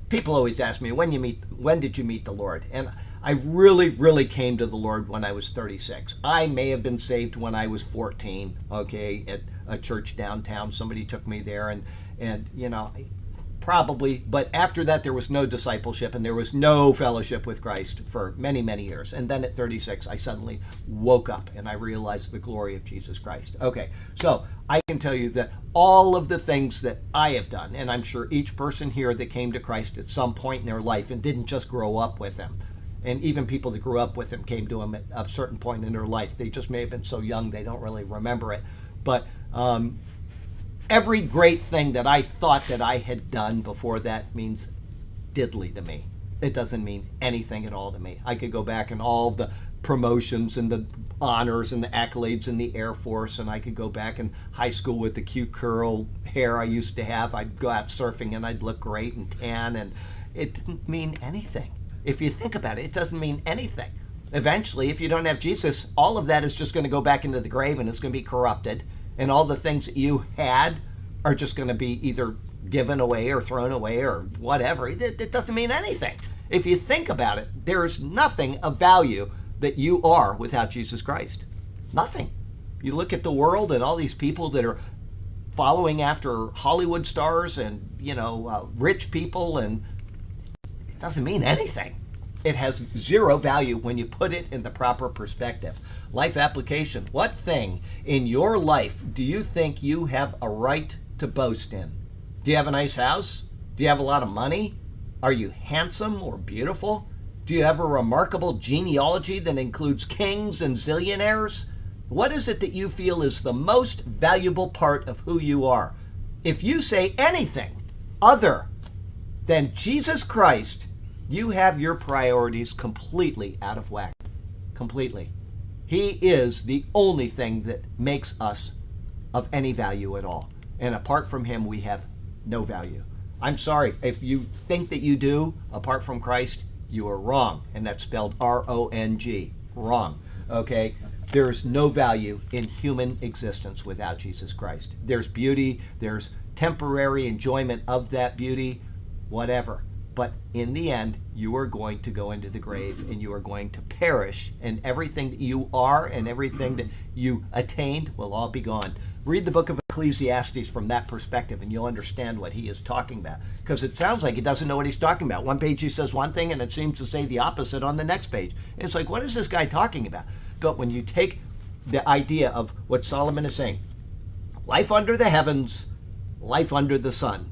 people always ask me, when did you meet the Lord? And I really, really came to the Lord when I was 36. I may have been saved when I was 14, okay, at a church downtown. Somebody took me there, and probably, but after that there was no discipleship and there was no fellowship with Christ for many, many years. And then at 36, I suddenly woke up and I realized the glory of Jesus Christ. Okay, so I can tell you that all of the things that I have done, and I'm sure each person here that came to Christ at some point in their life and didn't just grow up with him, and even people that grew up with him came to him at a certain point in their life. They just may have been so young they don't really remember it. But every great thing that I thought that I had done before that means diddly to me. It doesn't mean anything at all to me. I could go back and all the promotions and the honors and the accolades in the Air Force, and I could go back in high school with the cute curl hair I used to have. I'd go out surfing and I'd look great and tan, and it didn't mean anything. If you think about it, it doesn't mean anything. Eventually, if you don't have Jesus, all of that is just going to go back into the grave and it's going to be corrupted. And all the things that you had are just going to be either given away or thrown away or whatever. It doesn't mean anything. If you think about it, there is nothing of value that you are without Jesus Christ. Nothing. You look at the world and all these people that are following after Hollywood stars and, rich people, and it doesn't mean anything. It has zero value when you put it in the proper perspective. Life application. What thing in your life do you think you have a right to boast in? Do you have a nice house? Do you have a lot of money? Are you handsome or beautiful? Do you have a remarkable genealogy that includes kings and zillionaires? What is it that you feel is the most valuable part of who you are? If you say anything other than Jesus Christ, you have your priorities completely out of whack. Completely. He is the only thing that makes us of any value at all. And apart from him, we have no value. I'm sorry, if you think that you do, apart from Christ, you are wrong. And that's spelled R-O-N-G. Wrong. Okay? There's no value in human existence without Jesus Christ. There's beauty, there's temporary enjoyment of that beauty, whatever. But in the end, you are going to go into the grave and you are going to perish, and everything that you are and everything that you attained will all be gone. Read the book of Ecclesiastes from that perspective and you'll understand what he is talking about. Because it sounds like he doesn't know what he's talking about. One page he says one thing and it seems to say the opposite on the next page. And it's like, what is this guy talking about? But when you take the idea of what Solomon is saying, life under the heavens, life under the sun.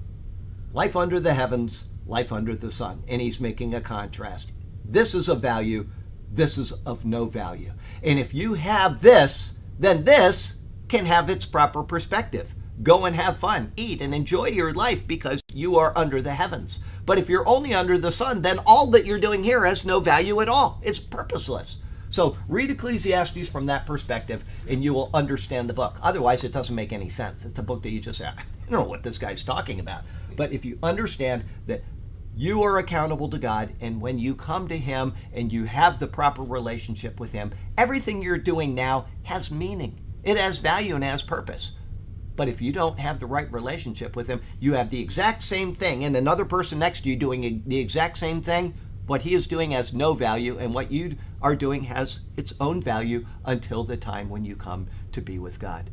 Life under the heavens, life under the sun. And he's making a contrast. This is of value. This is of no value. And if you have this, then this can have its proper perspective. Go and have fun, eat, and enjoy your life because you are under the heavens. But if you're only under the sun, then all that you're doing here has no value at all. It's purposeless. So read Ecclesiastes from that perspective and you will understand the book. Otherwise, it doesn't make any sense. It's a book that you just say, I don't know what this guy's talking about. But if you understand that you are accountable to God, and when you come to him and you have the proper relationship with him, everything you're doing now has meaning. It has value and has purpose. But if you don't have the right relationship with him, you have the exact same thing and another person next to you doing the exact same thing. What he is doing has no value, and what you are doing has its own value until the time when you come to be with God.